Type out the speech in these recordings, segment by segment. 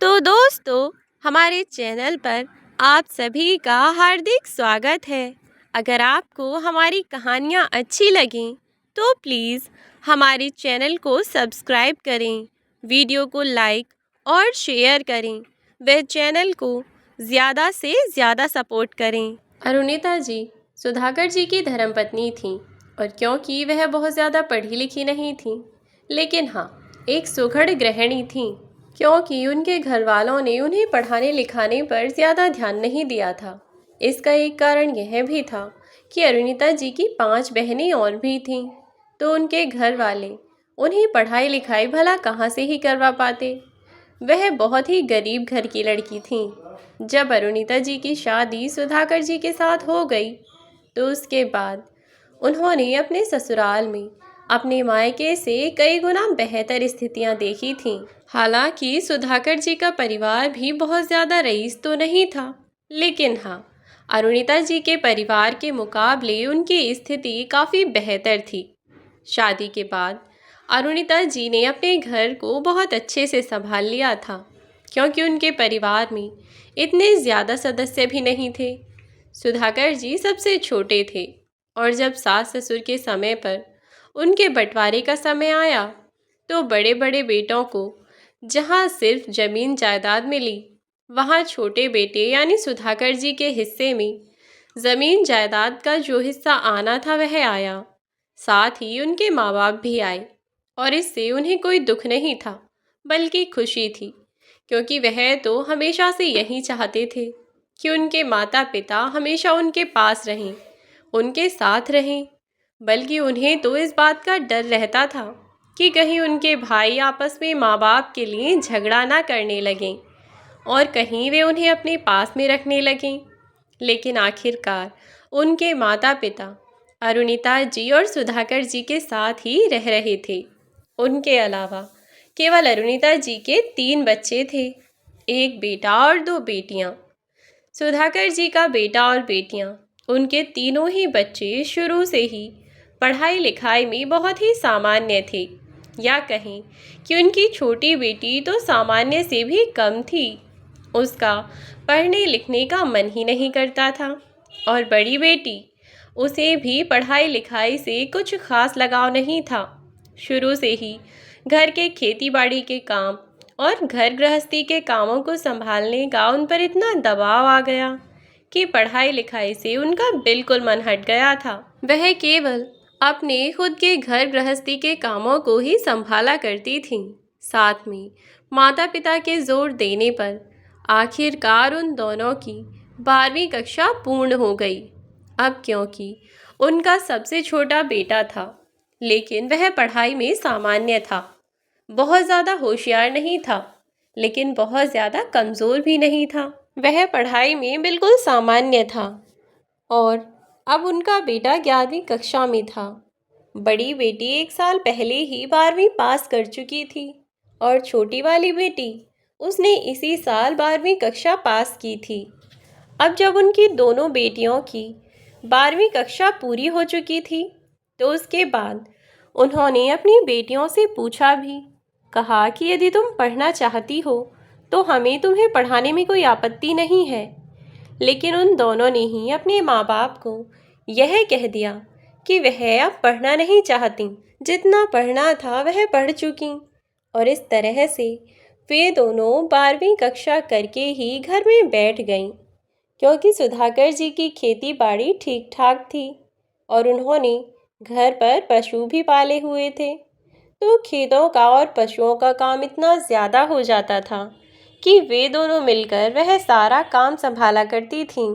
तो दोस्तों, हमारे चैनल पर आप सभी का हार्दिक स्वागत है। अगर आपको हमारी कहानियाँ अच्छी लगें तो प्लीज़ हमारे चैनल को सब्सक्राइब करें, वीडियो को लाइक और शेयर करें, व चैनल को ज़्यादा से ज़्यादा सपोर्ट करें। अरुणिता जी सुधाकर जी की धर्मपत्नी थीं और क्योंकि वह बहुत ज़्यादा पढ़ी लिखी नहीं थीं, लेकिन हाँ, एक सुघड़ गृहिणी थीं, क्योंकि उनके घर वालों ने उन्हें पढ़ाने लिखाने पर ज़्यादा ध्यान नहीं दिया था। इसका एक कारण यह भी था कि अरुणिता जी की 5 बहनें और भी थीं, तो उनके घर वाले उन्हें पढ़ाई लिखाई भला कहाँ से ही करवा पाते। वह बहुत ही गरीब घर की लड़की थीं। जब अरुणिता जी की शादी सुधाकर जी के साथ हो गई तो उसके बाद उन्होंने अपने ससुराल में अपने मायके से कई गुना बेहतर स्थितियां देखी थीं। हालांकि सुधाकर जी का परिवार भी बहुत ज़्यादा रईस तो नहीं था, लेकिन हाँ, अरुणिता जी के परिवार के मुकाबले उनकी स्थिति काफ़ी बेहतर थी। शादी के बाद अरुणिता जी ने अपने घर को बहुत अच्छे से संभाल लिया था, क्योंकि उनके परिवार में इतने ज़्यादा सदस्य भी नहीं थे। सुधाकर जी सबसे छोटे थे और जब सास ससुर के समय पर उनके बंटवारे का समय आया तो बड़े बड़े बेटों को जहाँ सिर्फ जमीन जायदाद मिली, वहाँ छोटे बेटे यानी सुधाकर जी के हिस्से में ज़मीन जायदाद का जो हिस्सा आना था वह आया। साथ ही उनके माँ बाप भी आए और इससे उन्हें कोई दुख नहीं था, बल्कि खुशी थी, क्योंकि वह तो हमेशा से यही चाहते थे कि उनके माता पिता हमेशा उनके पास रहें, उनके साथ रहें। बल्कि उन्हें तो इस बात का डर रहता था कि कहीं उनके भाई आपस में माँ बाप के लिए झगड़ा ना करने लगें और कहीं वे उन्हें अपने पास में रखने लगें। लेकिन आखिरकार उनके माता पिता अरुणिता जी और सुधाकर जी के साथ ही रह रहे थे। उनके अलावा केवल अरुणिता जी के 3 बच्चे थे, एक बेटा और 2 बेटियां। सुधाकर जी का बेटा और बेटियां, उनके तीनों ही बच्चे शुरू से ही पढ़ाई लिखाई में बहुत ही सामान्य थे, या कहें कि उनकी छोटी बेटी तो सामान्य से भी कम थी। उसका पढ़ने लिखने का मन ही नहीं करता था और बड़ी बेटी, उसे भी पढ़ाई लिखाई से कुछ खास लगाव नहीं था। शुरू से ही घर के खेती बाड़ी के काम और घर गृहस्थी के कामों को संभालने का उन पर इतना दबाव आ गया कि पढ़ाई लिखाई से उनका बिल्कुल मन हट गया था। वह केवल अपने खुद के घर गृहस्थी के कामों को ही संभाला करती थीं। साथ में माता पिता के जोर देने पर आखिरकार उन दोनों की 12वीं कक्षा पूर्ण हो गई। अब क्योंकि उनका सबसे छोटा बेटा था, लेकिन वह पढ़ाई में सामान्य था, बहुत ज़्यादा होशियार नहीं था, लेकिन बहुत ज़्यादा कमज़ोर भी नहीं था। वह पढ़ाई में बिल्कुल सामान्य था और अब उनका बेटा 11वीं कक्षा में था। बड़ी बेटी 1 साल पहले ही 12वीं पास कर चुकी थी और छोटी वाली बेटी, उसने इसी साल 12वीं कक्षा पास की थी। अब जब उनकी दोनों बेटियों की 12वीं कक्षा पूरी हो चुकी थी तो उसके बाद उन्होंने अपनी बेटियों से पूछा भी, कहा कि यदि तुम पढ़ना चाहती हो तो हमें तुम्हें पढ़ाने में कोई आपत्ति नहीं है। लेकिन उन दोनों ने ही अपने माँ बाप को यह कह दिया कि वह अब पढ़ना नहीं चाहती, जितना पढ़ना था वह पढ़ चुकी। और इस तरह से वे दोनों 12वीं कक्षा करके ही घर में बैठ गईं, क्योंकि सुधाकर जी की खेती बाड़ी ठीक ठाक थी और उन्होंने घर पर पशु भी पाले हुए थे। तो खेतों का और पशुओं का काम इतना ज़्यादा हो जाता था कि वे दोनों मिलकर वह सारा काम संभाला करती थीं।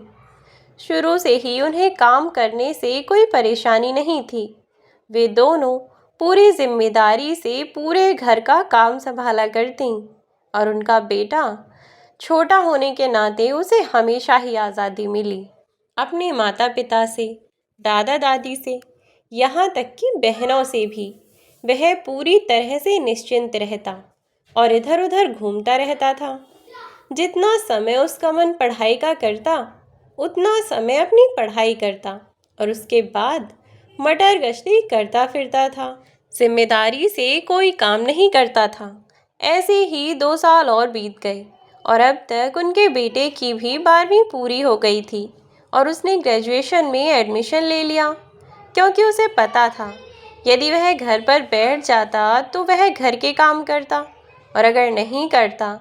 शुरू से ही उन्हें काम करने से कोई परेशानी नहीं थी। वे दोनों पूरी जिम्मेदारी से पूरे घर का काम संभाला करतीं और उनका बेटा छोटा होने के नाते उसे हमेशा ही आज़ादी मिली, अपने माता पिता से, दादा दादी से, यहाँ तक कि बहनों से भी। वह पूरी तरह से निश्चिंत रहता और इधर उधर घूमता रहता था। जितना समय उसका मन पढ़ाई का करता, उतना समय अपनी पढ़ाई करता और उसके बाद मटर गश्ती करता फिरता था। जिम्मेदारी से कोई काम नहीं करता था। ऐसे ही 2 साल और बीत गए और अब तक उनके बेटे की भी 12वीं पूरी हो गई थी और उसने ग्रेजुएशन में एडमिशन ले लिया, क्योंकि उसे पता था यदि वह घर पर बैठ जाता तो वह घर के काम करता और अगर नहीं करता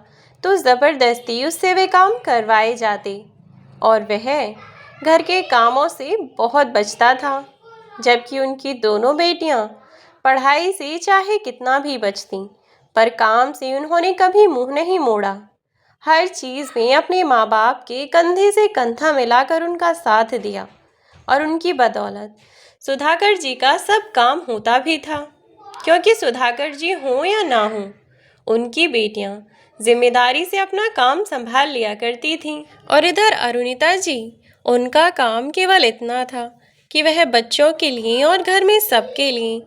तो ज़बरदस्ती उससे वे काम करवाए जाते और वह घर के कामों से बहुत बचता था। जबकि उनकी दोनों बेटियां पढ़ाई से चाहे कितना भी बचतीं, पर काम से उन्होंने कभी मुंह नहीं मोड़ा। हर चीज़ में अपने माँ बाप के कंधे से कंधा मिलाकर उनका साथ दिया और उनकी बदौलत सुधाकर जी का सब काम होता भी था, क्योंकि सुधाकर जी हों या ना हों, उनकी बेटियां जिम्मेदारी से अपना काम संभाल लिया करती थीं। और इधर अरुणिता जी, उनका काम केवल इतना था कि वह बच्चों के लिए और घर में सबके लिए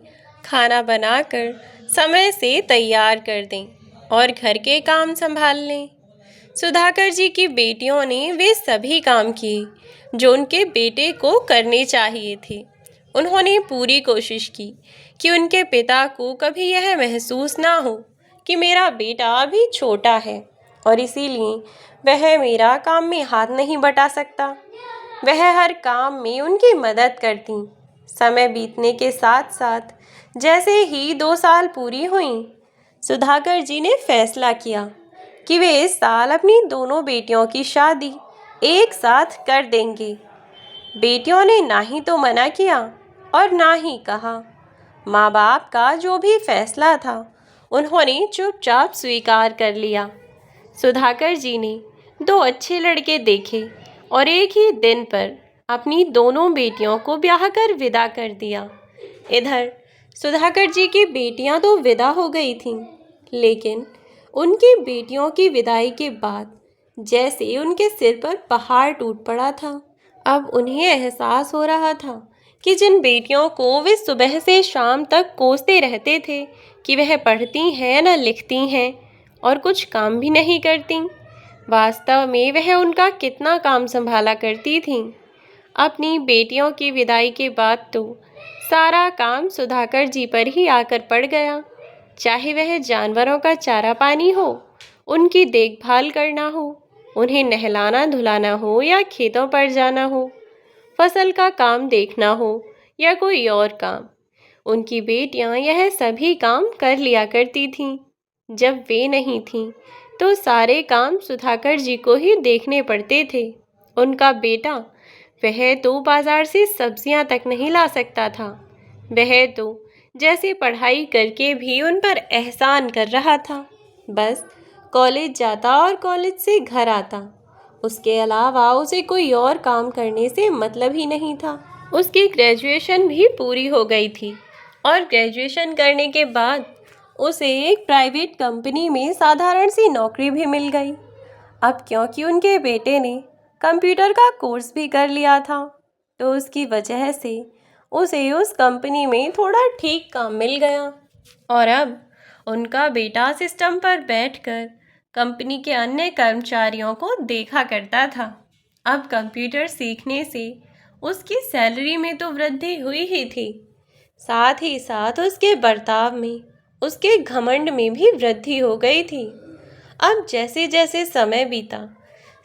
खाना बनाकर समय से तैयार कर दें और घर के काम संभाल लें। सुधाकर जी की बेटियों ने वे सभी काम किए जो उनके बेटे को करने चाहिए थे। उन्होंने पूरी कोशिश की कि उनके पिता को कभी यह महसूस ना हो कि मेरा बेटा अभी छोटा है और इसीलिए वह मेरा काम में हाथ नहीं बटा सकता। वह हर काम में उनकी मदद करती। समय बीतने के साथ साथ जैसे ही 2 साल पूरी हुई, सुधाकर जी ने फैसला किया कि वे इस साल अपनी दोनों बेटियों की शादी एक साथ कर देंगे। बेटियों ने ना ही तो मना किया और ना ही कहा। माँ बाप का जो भी फैसला था उन्होंने चुपचाप स्वीकार कर लिया। सुधाकर जी ने 2 अच्छे लड़के देखे और एक ही दिन पर अपनी दोनों बेटियों को ब्याह कर विदा कर दिया। इधर सुधाकर जी की बेटियां तो विदा हो गई थीं, लेकिन उनकी बेटियों की विदाई के बाद जैसे उनके सिर पर पहाड़ टूट पड़ा था। अब उन्हें एहसास हो रहा था कि जिन बेटियों को वे सुबह से शाम तक कोसते रहते थे कि वह पढ़ती हैं न लिखती हैं और कुछ काम भी नहीं करती, वास्तव में वह उनका कितना काम संभाला करती थीं। अपनी बेटियों की विदाई के बाद तो सारा काम सुधाकर जी पर ही आकर पड़ गया। चाहे वह जानवरों का चारा पानी हो, उनकी देखभाल करना हो, उन्हें नहलाना धुलाना हो या खेतों पर जाना हो, फसल का काम देखना हो या कोई और काम, उनकी बेटियां यह सभी काम कर लिया करती थीं। जब वे नहीं थीं तो सारे काम सुधाकर जी को ही देखने पड़ते थे। उनका बेटा, वह तो बाजार से सब्जियां तक नहीं ला सकता था। वह तो जैसे पढ़ाई करके भी उन पर एहसान कर रहा था। बस कॉलेज जाता और कॉलेज से घर आता, उसके अलावा उसे कोई और काम करने से मतलब ही नहीं था। उसकी ग्रेजुएशन भी पूरी हो गई थी और ग्रेजुएशन करने के बाद उसे एक प्राइवेट कंपनी में साधारण सी नौकरी भी मिल गई। अब क्योंकि उनके बेटे ने कंप्यूटर का कोर्स भी कर लिया था, तो उसकी वजह से उसे उस कंपनी में थोड़ा ठीक काम मिल गया और अब उनका बेटा सिस्टम पर बैठकर कंपनी के अन्य कर्मचारियों को देखा करता था। अब कंप्यूटर सीखने से उसकी सैलरी में तो वृद्धि हुई ही थी, साथ ही साथ उसके बर्ताव में, उसके घमंड में भी वृद्धि हो गई थी। अब जैसे जैसे समय बीता,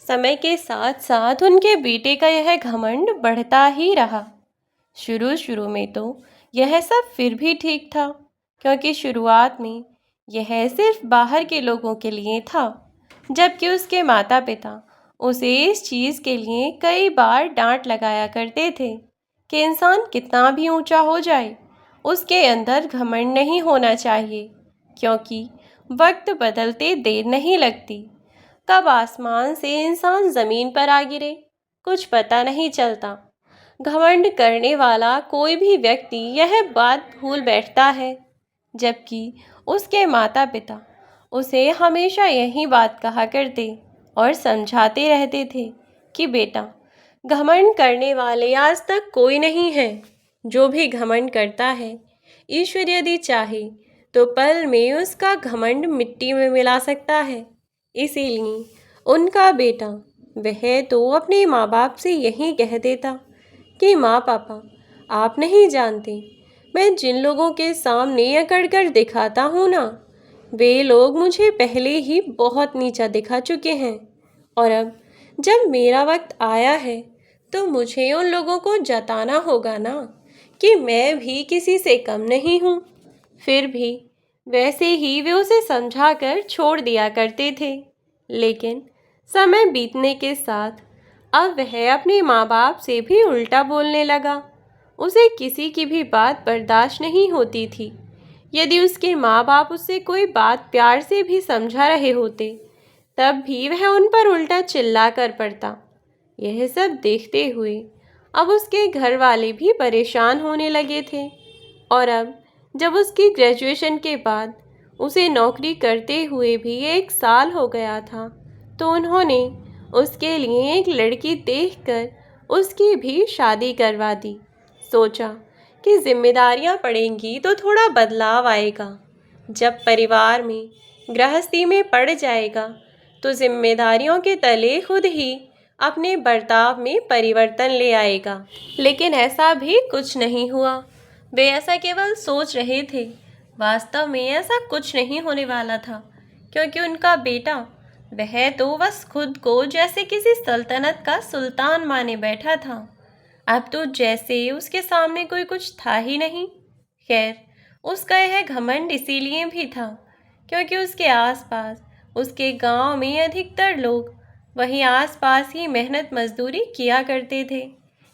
समय के साथ साथ उनके बेटे का यह घमंड बढ़ता ही रहा। शुरू में तो यह सब फिर भी ठीक था, क्योंकि शुरुआत में यह सिर्फ बाहर के लोगों के लिए था, जबकि उसके माता पिता उसे इस चीज़ के लिए कई बार डांट लगाया करते थे कि इंसान कितना भी ऊंचा हो जाए, उसके अंदर घमंड नहीं होना चाहिए, क्योंकि वक्त बदलते देर नहीं लगती। कब आसमान से इंसान ज़मीन पर आ गिरे कुछ पता नहीं चलता। घमंड करने वाला कोई भी व्यक्ति यह बात भूल बैठता है, जबकि उसके माता पिता उसे हमेशा यही बात कहा करते और समझाते रहते थे कि बेटा, घमंड करने वाले आज तक कोई नहीं है। जो भी घमंड करता है, ईश्वर यदि चाहे तो पल में उसका घमंड मिट्टी में मिला सकता है। इसीलिए उनका बेटा, वह तो अपने माँ बाप से यही कह देता कि माँ पापा, आप नहीं जानते, मैं जिन लोगों के सामने अकड़ कर दिखाता हूँ ना, वे लोग मुझे पहले ही बहुत नीचा दिखा चुके हैं और अब जब मेरा वक्त आया है तो मुझे उन लोगों को जताना होगा ना कि मैं भी किसी से कम नहीं हूँ। फिर भी वैसे ही वे उसे समझाकर छोड़ दिया करते थे। लेकिन समय बीतने के साथ अब वह अपने माँ बाप से भी उल्टा बोलने लगा। उसे किसी की भी बात बर्दाश्त नहीं होती थी। यदि उसके माँ बाप उससे कोई बात प्यार से भी समझा रहे होते तब भी वह उन पर उल्टा चिल्ला कर पड़ता। यह सब देखते हुए अब उसके घर वाले भी परेशान होने लगे थे और अब जब उसकी ग्रेजुएशन के बाद उसे नौकरी करते हुए भी 1 साल हो गया था तो उन्होंने उसके लिए एक लड़की देखकर उसकी भी शादी करवा दी। सोचा कि जिम्मेदारियां पड़ेंगी तो थोड़ा बदलाव आएगा। जब परिवार में गृहस्थी में पड़ जाएगा तो जिम्मेदारियों के तले खुद ही अपने बर्ताव में परिवर्तन ले आएगा। लेकिन ऐसा भी कुछ नहीं हुआ। वे ऐसा केवल सोच रहे थे। वास्तव में ऐसा कुछ नहीं होने वाला था क्योंकि उनका बेटा वह तो बस खुद को जैसे किसी सल्तनत का सुल्तान माने बैठा था। अब तो जैसे उसके सामने कोई कुछ था ही नहीं। खैर, उसका यह घमंड इसीलिए भी था क्योंकि उसके आसपास उसके गांव में अधिकतर लोग वहीं आसपास ही मेहनत मजदूरी किया करते थे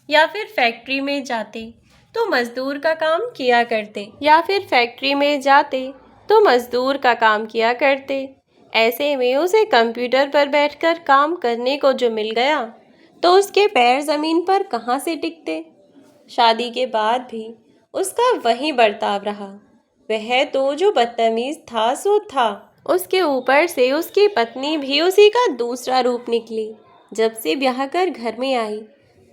या फिर फैक्ट्री में जाते तो मजदूर का काम किया करते। ऐसे में उसे कंप्यूटर पर बैठकर काम करने को जो मिल गया तो उसके पैर ज़मीन पर कहाँ से टिकते। शादी के बाद भी उसका वही बर्ताव रहा। वह तो जो बदतमीज़ था सो था। उसके ऊपर से उसकी पत्नी भी उसी का दूसरा रूप निकली। जब से ब्याह कर घर में आई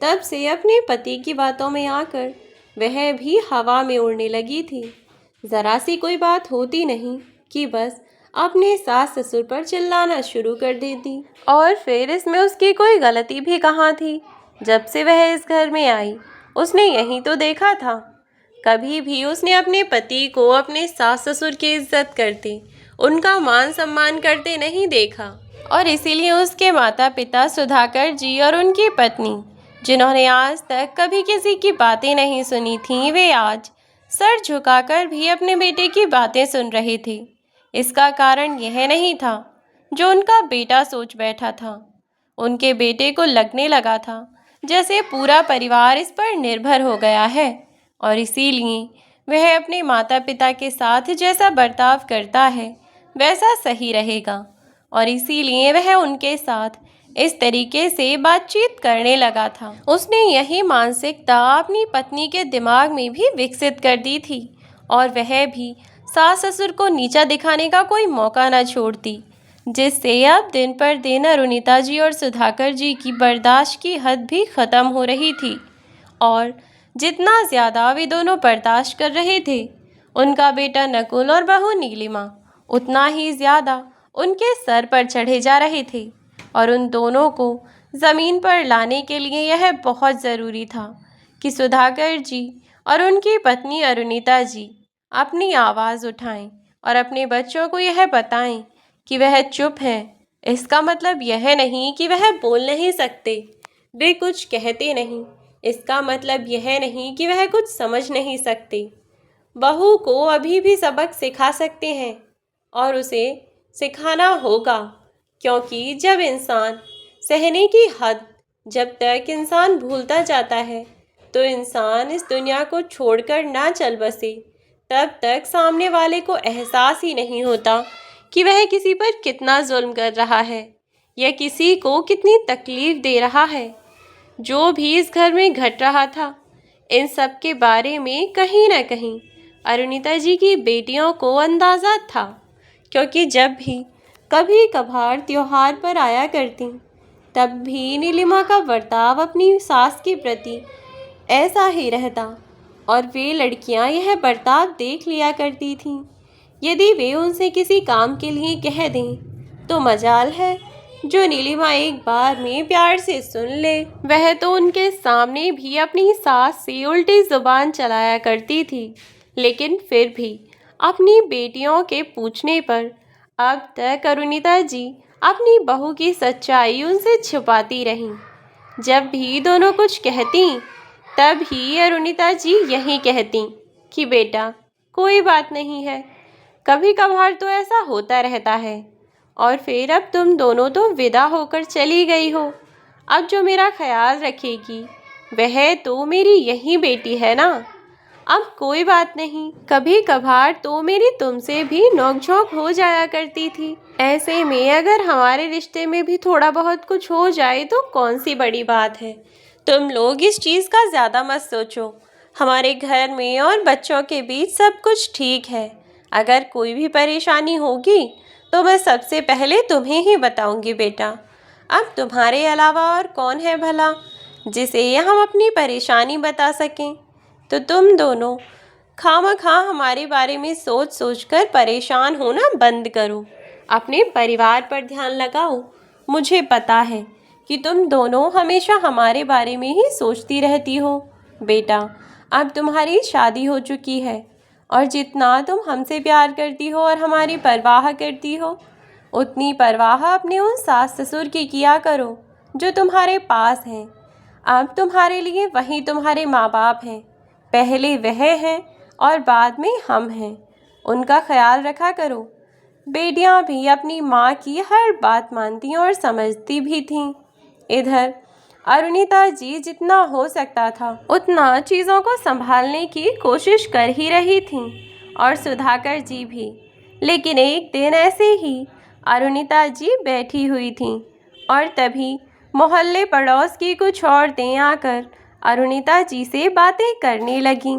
तब से अपने पति की बातों में आकर वह भी हवा में उड़ने लगी थी। ज़रा सी कोई बात होती नहीं कि बस अपने सास ससुर पर चिल्लाना शुरू कर देती। और फिर इसमें उसकी कोई गलती भी कहाँ थी। जब से वह इस घर में आई उसने यही तो देखा था। कभी भी उसने अपने पति को अपने सास ससुर की इज्जत करते, उनका मान सम्मान करते नहीं देखा। और इसीलिए उसके माता पिता सुधाकर जी और उनकी पत्नी, जिन्होंने आज तक कभी किसी की बातें नहीं सुनी थीं, वे आज सर झुकाकर भी अपने बेटे की बातें सुन रहे थे। इसका कारण यह नहीं था जो उनका बेटा सोच बैठा था। उनके बेटे को लगने लगा था जैसे पूरा परिवार इस पर निर्भर हो गया है और इसीलिए वह अपने माता पिता के साथ जैसा बर्ताव करता है वैसा सही रहेगा और इसीलिए वह उनके साथ इस तरीके से बातचीत करने लगा था। उसने यही मानसिकता अपनी पत्नी के दिमाग में भी विकसित कर दी थी और वह भी सास ससुर को नीचा दिखाने का कोई मौका न छोड़ती, जिससे अब दिन पर दिन अरुणिता जी और सुधाकर जी की बर्दाश्त की हद भी ख़त्म हो रही थी। और जितना ज़्यादा वे दोनों बर्दाश्त कर रहे थे उनका बेटा नकुल और बहू नीलिमा उतना ही ज़्यादा उनके सर पर चढ़े जा रहे थे और उन दोनों को ज़मीन पर लाने के लिए यह बहुत ज़रूरी था कि सुधाकर जी और उनकी पत्नी अरुणिता जी अपनी आवाज़ उठाएं और अपने बच्चों को यह बताएं कि वह चुप हैं। इसका मतलब यह नहीं कि वह बोल नहीं सकते, वे कुछ कहते नहीं। इसका मतलब यह नहीं कि वह कुछ समझ नहीं सकते। बहू को अभी भी सबक सिखा सकते हैं और उसे सिखाना होगा, क्योंकि जब इंसान सहने की हद, जब तक इंसान भूलता जाता है तो इंसान इस दुनिया को छोड़कर ना चल बसे तब तक सामने वाले को एहसास ही नहीं होता कि वह किसी पर कितना जुल्म कर रहा है या किसी को कितनी तकलीफ़ दे रहा है। जो भी इस घर में घट रहा था इन सब के बारे में कहीं ना कहीं अरुणिता जी की बेटियों को अंदाज़ा था, क्योंकि जब भी कभी कभार त्योहार पर आया करती तब भी नीलिमा का बर्ताव अपनी सास के प्रति ऐसा ही रहता और वे लड़कियां यह बर्ताव देख लिया करती थीं। यदि वे उनसे किसी काम के लिए कह दें तो मजाल है जो नीलिमा एक बार में प्यार से सुन ले। वह तो उनके सामने भी अपनी सास से उल्टी जुबान चलाया करती थी, लेकिन फिर भी अपनी बेटियों के पूछने पर अब तक अरुणिता जी अपनी बहू की सच्चाई उनसे छुपाती रहीं। जब भी दोनों कुछ कहती तब ही अरुणिता जी यही कहती कि बेटा कोई बात नहीं है, कभी कभार तो ऐसा होता रहता है। और फिर अब तुम दोनों तो विदा होकर चली गई हो, अब जो मेरा ख्याल रखेगी वह तो मेरी यही बेटी है ना। अब कोई बात नहीं, कभी कभार तो मेरी तुमसे भी नोकझोंक हो जाया करती थी। ऐसे में अगर हमारे रिश्ते में भी थोड़ा बहुत कुछ हो जाए तो कौन सी बड़ी बात है। तुम लोग इस चीज़ का ज़्यादा मत सोचो। हमारे घर में और बच्चों के बीच सब कुछ ठीक है। अगर कोई भी परेशानी होगी तो मैं सबसे पहले तुम्हें ही बताऊंगी बेटा। अब तुम्हारे अलावा और कौन है भला जिसे हम अपनी परेशानी बता सकें। तो तुम दोनों खामखा हमारे बारे में सोच सोच कर परेशान होना बंद करो, अपने परिवार पर ध्यान लगाओ। मुझे पता है कि तुम दोनों हमेशा हमारे बारे में ही सोचती रहती हो। बेटा अब तुम्हारी शादी हो चुकी है और जितना तुम हमसे प्यार करती हो और हमारी परवाह करती हो उतनी परवाह अपने उन सास ससुर की किया करो जो तुम्हारे पास हैं। अब तुम्हारे लिए वही तुम्हारे माँ बाप हैं, पहले वह हैं और बाद में हम हैं। उनका ख्याल रखा करो। बेटियां भी अपनी माँ की हर बात मानती और समझती भी थीं। इधर अरुणिता जी जितना हो सकता था उतना चीज़ों को संभालने की कोशिश कर ही रही थीं और सुधाकर जी भी। लेकिन एक दिन ऐसे ही अरुणिता जी बैठी हुई थीं और तभी मोहल्ले पड़ोस की कुछ औरतें आकर अरुणिता जी से बातें करने लगीं।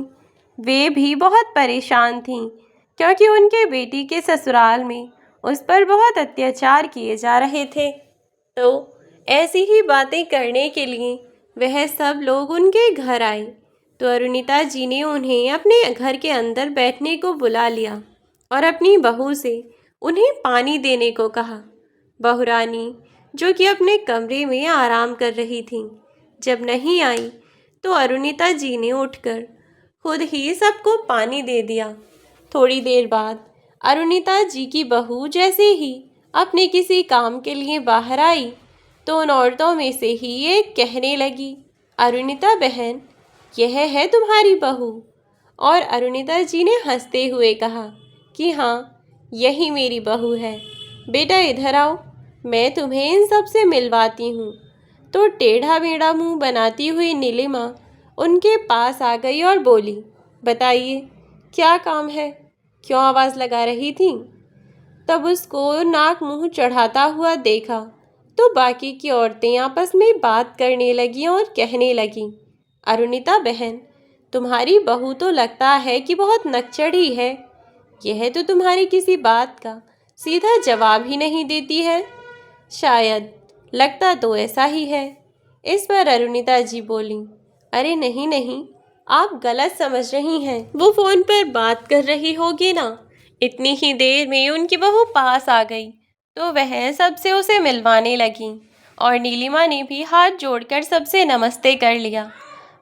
वे भी बहुत परेशान थीं क्योंकि उनके बेटी के ससुराल में उस पर बहुत अत्याचार किए जा रहे थे। तो ऐसी ही बातें करने के लिए वह सब लोग उनके घर आए तो अरुणिता जी ने उन्हें अपने घर के अंदर बैठने को बुला लिया और अपनी बहू से उन्हें पानी देने को कहा। बहुरानी जो कि अपने कमरे में आराम कर रही थी जब नहीं आई तो अरुणिता जी ने उठकर खुद ही सबको पानी दे दिया। थोड़ी देर बाद अरुणिता जी की बहू जैसे ही अपने किसी काम के लिए बाहर आई तो उन औरतों में से ही एक कहने लगी, अरुणिता बहन यह है तुम्हारी बहू। और अरुणिता जी ने हंसते हुए कहा कि हाँ यही मेरी बहू है। बेटा इधर आओ, मैं तुम्हें इन सब से मिलवाती हूँ। तो टेढ़ा मेढ़ा मुंह बनाती हुई नीलिमा उनके पास आ गई और बोली, बताइए क्या काम है, क्यों आवाज़ लगा रही थी। तब उसको नाक मुंह चढ़ाता हुआ देखा तो बाकी की औरतें आपस में बात करने लगीं और कहने लगीं, अरुणिता बहन तुम्हारी बहू तो लगता है कि बहुत नकचढ़ी है, यह तो तुम्हारी किसी बात का सीधा जवाब ही नहीं देती है। शायद लगता तो ऐसा ही है। इस पर अरुणिता जी बोली, अरे नहीं नहीं, आप गलत समझ रही हैं, वो फ़ोन पर बात कर रही होगी ना। इतनी ही देर में उनकी बहू पास आ गई तो वह सबसे उसे मिलवाने लगी और नीलिमा ने भी हाथ जोड़कर सबसे नमस्ते कर लिया।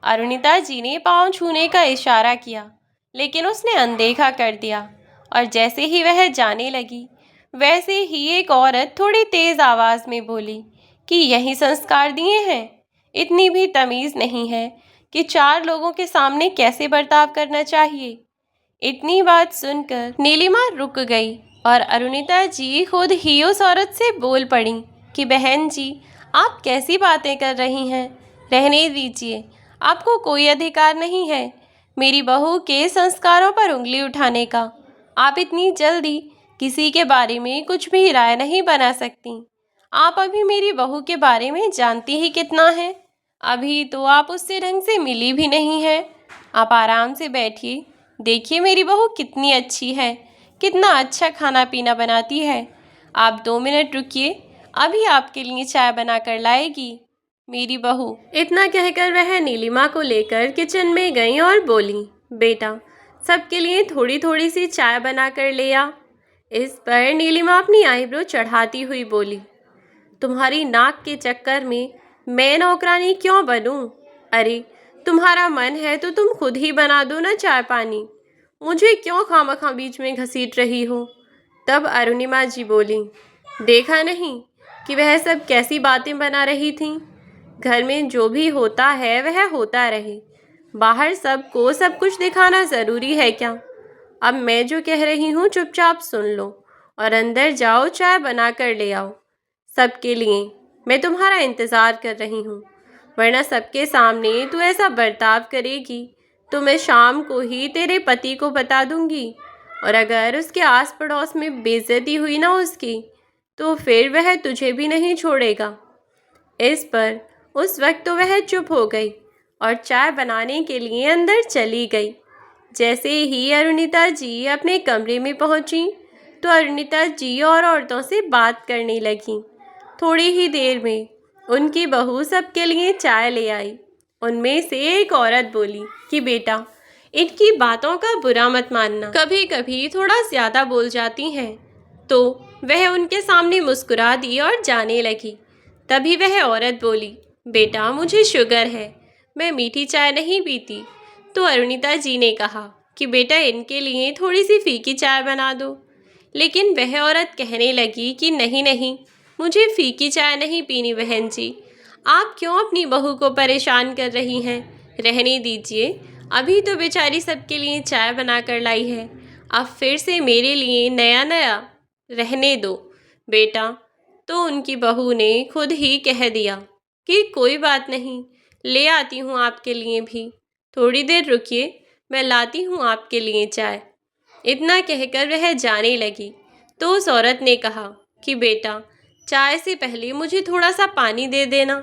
अरुणिता जी ने पाँव छूने का इशारा किया लेकिन उसने अनदेखा कर दिया और जैसे ही वह जाने लगी वैसे ही एक औरत थोड़ी तेज़ आवाज़ में बोली कि यही संस्कार दिए हैं, इतनी भी तमीज़ नहीं है कि चार लोगों के सामने कैसे बर्ताव करना चाहिए। इतनी बात सुनकर नीलिमा रुक गई और अरुणिता जी खुद ही उस औरत से बोल पड़ी कि बहन जी आप कैसी बातें कर रही हैं, रहने दीजिए, आपको कोई अधिकार नहीं है मेरी बहू के संस्कारों पर उंगली उठाने का। आप इतनी जल्दी किसी के बारे में कुछ भी राय नहीं बना सकती। आप अभी मेरी बहू के बारे में जानती ही कितना है, अभी तो आप उससे ढंग से मिली भी नहीं है। आप आराम से बैठिए, देखिए मेरी बहू कितनी अच्छी है, कितना अच्छा खाना पीना बनाती है। आप 2 मिनट रुकिए, अभी आपके लिए चाय बना कर लाएगी मेरी बहू। इतना कहकर वह नीलिमा को लेकर किचन में गई और बोली, बेटा सबके लिए थोड़ी थोड़ी सी चाय बना कर ले आ। इस पर नीलिमा अपनी आईब्रो चढ़ाती हुई बोली, तुम्हारी नाक के चक्कर में मैं नौकरानी क्यों बनूं? अरे तुम्हारा मन है तो तुम खुद ही बना दो ना चाय पानी। मुझे क्यों खामखा बीच में घसीट रही हो? तब अरुणिमा जी बोली, देखा नहीं कि वह सब कैसी बातें बना रही थीं? घर में जो भी होता है वह होता रहे, बाहर सबको सब कुछ दिखाना ज़रूरी है क्या? अब मैं जो कह रही हूँ चुपचाप सुन लो और अंदर जाओ, चाय बना कर ले आओ सबके लिए। मैं तुम्हारा इंतज़ार कर रही हूँ, वरना सबके सामने तू ऐसा बर्ताव करेगी तो मैं शाम को ही तेरे पति को बता दूंगी, और अगर उसके आस पड़ोस में बेइज्जती हुई ना उसकी, तो फिर वह तुझे भी नहीं छोड़ेगा। इस पर उस वक्त तो वह चुप हो गई और चाय बनाने के लिए अंदर चली गई। जैसे ही अरुणिता जी अपने कमरे में पहुंची तो अरुणिता जी और औरतों से बात करने लगी। थोड़ी ही देर में उनकी बहू सबके लिए चाय ले आई। उनमें से एक औरत बोली कि बेटा, इनकी बातों का बुरा मत मानना, कभी कभी थोड़ा ज़्यादा बोल जाती हैं। तो वह उनके सामने मुस्कुरा दी और जाने लगी। तभी वह औरत बोली, बेटा मुझे शुगर है, मैं मीठी चाय नहीं पीती। तो अरुणिता जी ने कहा कि बेटा इनके लिए थोड़ी सी फीकी चाय बना दो। लेकिन वह औरत कहने लगी कि नहीं नहीं, मुझे फीकी चाय नहीं पीनी बहन जी। आप क्यों अपनी बहू को परेशान कर रही हैं? रहने दीजिए, अभी तो बेचारी सबके लिए चाय बना कर लाई है, अब फिर से मेरे लिए नया नया। रहने दो बेटा। तो उनकी बहू ने खुद ही कह दिया कि कोई बात नहीं, ले आती हूँ आपके लिए भी। थोड़ी देर रुकिए, मैं लाती हूँ आपके लिए चाय। इतना कहकर वह जाने लगी तो उस औरत ने कहा कि बेटा, चाय से पहले मुझे थोड़ा सा पानी दे देना,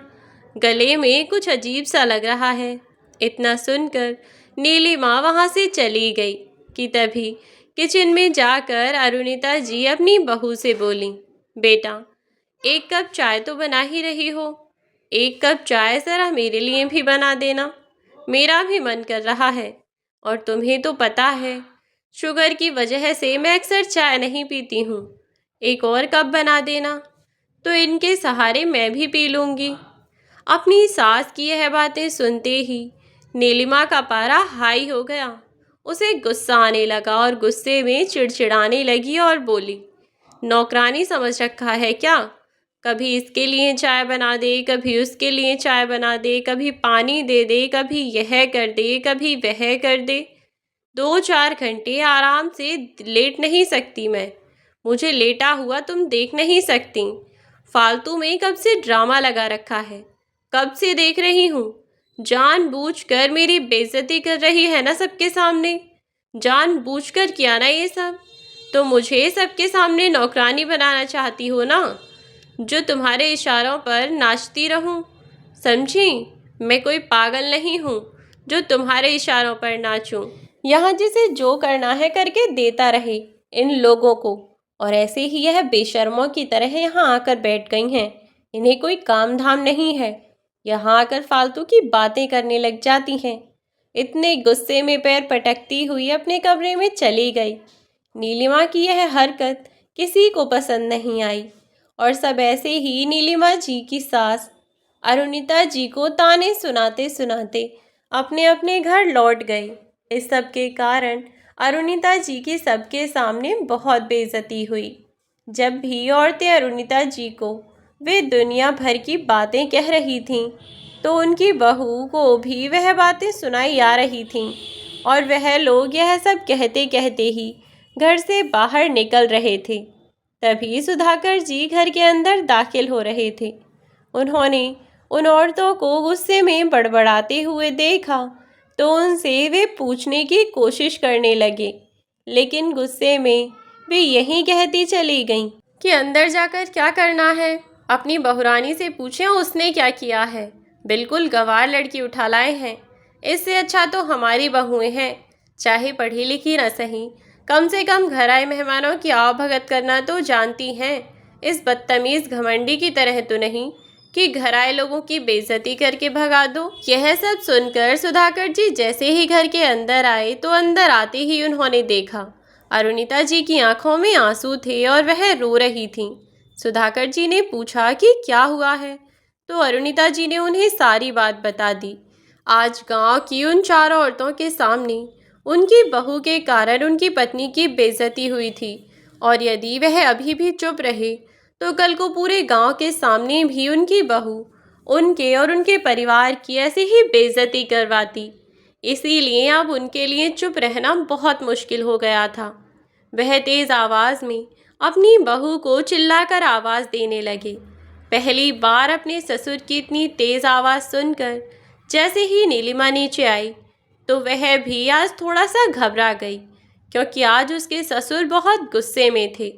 गले में कुछ अजीब सा लग रहा है। इतना सुनकर नीलिमा वहाँ से चली गई कि तभी किचन में जाकर अरुणिता जी अपनी बहू से बोली, बेटा एक कप चाय तो बना ही रही हो, एक कप चाय ज़रा मेरे लिए भी बना देना, मेरा भी मन कर रहा है। और तुम्हें तो पता है शुगर की वजह से मैं अक्सर चाय नहीं पीती हूँ, एक और कप बना देना तो इनके सहारे मैं भी पी लूँगी। अपनी सास की यह बातें सुनते ही नीलिमा का पारा हाई हो गया। उसे गुस्सा आने लगा और गुस्से में चिड़चिड़ाने लगी और बोली, नौकरानी समझ रखा है क्या? कभी इसके लिए चाय बना दे, कभी उसके लिए चाय बना दे, कभी पानी दे दे, कभी यह कर दे, कभी वह कर दे। 2-4 घंटे आराम से लेट नहीं सकती मैं, मुझे लेटा हुआ तुम देख नहीं सकती। फालतू में कब से ड्रामा लगा रखा है, कब से देख रही हूँ। जानबूझकर मेरी बेइज्जती कर रही है ना सबके सामने, जानबूझकर किया ना ये सब। तो मुझे सबके सामने नौकरानी बनाना चाहती हो ना, जो तुम्हारे इशारों पर नाचती रहूं। समझी? मैं कोई पागल नहीं हूँ जो तुम्हारे इशारों पर नाचूं। यहाँ जिसे जो करना है करके देता रहे इन लोगों को। और ऐसे ही यह बेशर्मों की तरह यहाँ आकर बैठ गई हैं। इन्हें कोई काम धाम नहीं है, यहाँ आकर फालतू की बातें करने लग जाती हैं। इतने गुस्से में पैर पटकती हुई अपने कमरे में चली गई। नीलिमा की यह हरकत किसी को पसंद नहीं आई और सब ऐसे ही नीलिमा जी की सास अरुणिता जी को ताने सुनाते सुनाते अपने अपने घर लौट गए। इस सब के कारण अरुणिता जी की सबके सामने बहुत बेइज्जती हुई। जब भी औरतें अरुणिता जी को वे दुनिया भर की बातें कह रही थीं, तो उनकी बहू को भी वह बातें सुनाई आ रही थीं और वह लोग यह सब कहते कहते ही घर से बाहर निकल रहे थे। तभी सुधाकर जी घर के अंदर दाखिल हो रहे थे। उन्होंने उन औरतों को गुस्से में बड़बड़ाते हुए देखा तो उनसे वे पूछने की कोशिश करने लगे, लेकिन गुस्से में वे यही कहती चली गईं कि अंदर जाकर क्या करना है, अपनी बहुरानी से पूछें उसने क्या किया है। बिल्कुल गंवार लड़की उठा लाए हैं, इससे अच्छा तो हमारी बहुएं हैं, चाहे पढ़ी लिखी न सही, कम से कम घर आए मेहमानों की आवभगत करना तो जानती हैं। इस बदतमीज़ घमंडी की तरह तो नहीं कि घर आए लोगों की बेइज्जती करके भगा दो। यह सब सुनकर सुधाकर जी जैसे ही घर के अंदर आए तो अंदर आते ही उन्होंने देखा अरुणिता जी की आंखों में आंसू थे और वह रो रही थीं। सुधाकर जी ने पूछा कि क्या हुआ है, तो अरुणिता जी ने उन्हें सारी बात बता दी। आज गांव की उन 4 औरतों के सामने उनकी बहू के कारण उनकी पत्नी की बेइज्जती हुई थी, और यदि वह अभी भी चुप रहे तो कल को पूरे गांव के सामने भी उनकी बहू उनके और उनके परिवार की ऐसे ही बेइज्जती करवाती। इसीलिए अब उनके लिए चुप रहना बहुत मुश्किल हो गया था। वह तेज आवाज में अपनी बहू को चिल्लाकर आवाज देने लगे। पहली बार अपने ससुर की इतनी तेज आवाज सुनकर जैसे ही नीलिमा नीचे आई तो वह भी आज थोड़ा सा घबरा गई, क्योंकि आज उसके ससुर बहुत गुस्से में थे।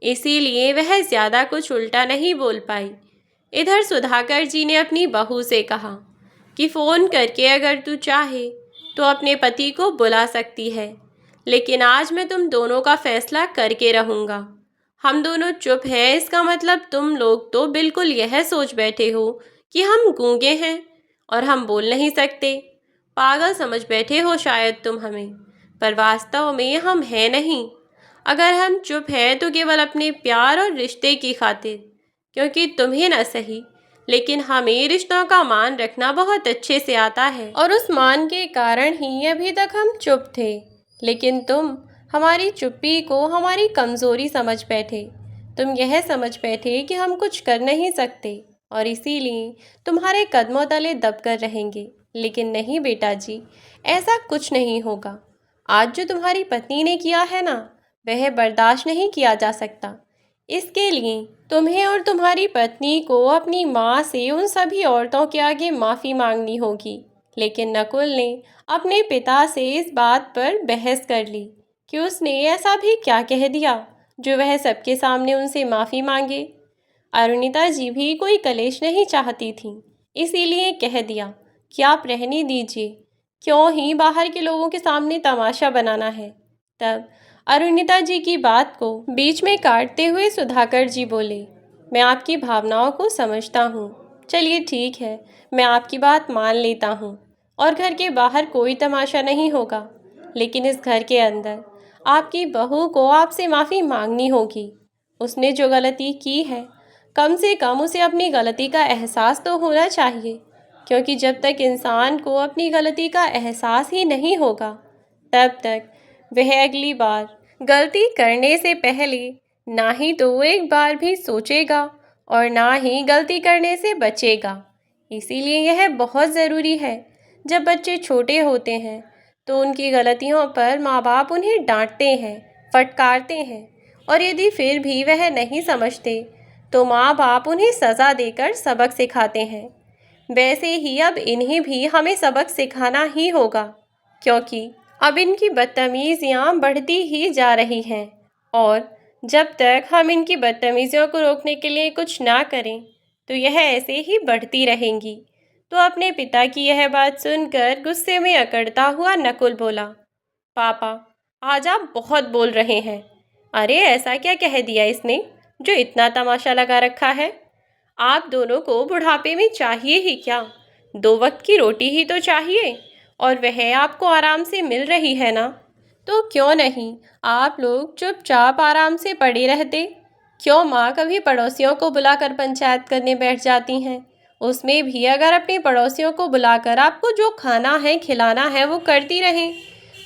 इसीलिए वह ज़्यादा कुछ उल्टा नहीं बोल पाई। इधर सुधाकर जी ने अपनी बहू से कहा कि फ़ोन करके अगर तू चाहे तो अपने पति को बुला सकती है, लेकिन आज मैं तुम दोनों का फैसला करके रहूँगा। हम दोनों चुप हैं, इसका मतलब तुम लोग तो बिल्कुल यह सोच बैठे हो कि हम गूंगे हैं और हम बोल नहीं सकते। पागल समझ बैठे हो शायद तुम हमें, पर वास्तव में हम हैं नहीं। अगर हम चुप हैं तो केवल अपने प्यार और रिश्ते की खातिर, क्योंकि तुम्हें न सही लेकिन हमें रिश्तों का मान रखना बहुत अच्छे से आता है, और उस मान के कारण ही अभी तक हम चुप थे। लेकिन तुम हमारी चुप्पी को हमारी कमज़ोरी समझ बैठे। तुम यह समझ बैठे कि हम कुछ कर नहीं सकते और इसीलिए तुम्हारे कदमों तले दबकर रहेंगे। लेकिन नहीं बेटा जी, ऐसा कुछ नहीं होगा। आज जो तुम्हारी पत्नी ने किया है ना, वह बर्दाश्त नहीं किया जा सकता। इसके लिए तुम्हें और तुम्हारी पत्नी को अपनी माँ से उन सभी औरतों के आगे माफ़ी मांगनी होगी। लेकिन नकुल ने अपने पिता से इस बात पर बहस कर ली कि उसने ऐसा भी क्या कह दिया जो वह सबके सामने उनसे माफ़ी मांगे। अरुणिता जी भी कोई कलेश नहीं चाहती थी, इसीलिए कह दिया कि आप रहने दीजिए, क्यों ही बाहर के लोगों के सामने तमाशा बनाना है। तब अरुणिता जी की बात को बीच में काटते हुए सुधाकर जी बोले, मैं आपकी भावनाओं को समझता हूँ। चलिए ठीक है, मैं आपकी बात मान लेता हूँ और घर के बाहर कोई तमाशा नहीं होगा, लेकिन इस घर के अंदर आपकी बहू को आपसे माफ़ी मांगनी होगी। उसने जो गलती की है, कम से कम उसे अपनी गलती का एहसास तो होना चाहिए, क्योंकि जब तक इंसान को अपनी गलती का एहसास ही नहीं होगा तब तक वह अगली बार गलती करने से पहले ना ही तो एक बार भी सोचेगा और ना ही गलती करने से बचेगा। इसीलिए यह बहुत ज़रूरी है, जब बच्चे छोटे होते हैं तो उनकी गलतियों पर माँ बाप उन्हें डांटते हैं, फटकारते हैं, और यदि फिर भी वह नहीं समझते तो माँ बाप उन्हें सज़ा देकर सबक सिखाते हैं। वैसे ही अब इन्हें भी हमें सबक सिखाना ही होगा, क्योंकि अब इनकी बदतमीज़ियाँ बढ़ती ही जा रही हैं, और जब तक हम इनकी बदतमीज़ियों को रोकने के लिए कुछ ना करें तो यह ऐसे ही बढ़ती रहेंगी। तो अपने पिता की यह बात सुनकर गुस्से में अकड़ता हुआ नकुल बोला, पापा, आज आप बहुत बोल रहे हैं। अरे ऐसा क्या कह दिया इसने जो इतना तमाशा लगा रखा है? आप दोनों को बुढ़ापे में चाहिए ही क्या? 2 वक्त की रोटी ही तो चाहिए, और वह आपको आराम से मिल रही है ना। तो क्यों नहीं आप लोग चुपचाप आराम से पड़े रहते? क्यों माँ कभी पड़ोसियों को बुलाकर पंचायत करने बैठ जाती हैं? उसमें भी अगर अपने पड़ोसियों को बुलाकर आपको जो खाना है खिलाना है वो करती रहें।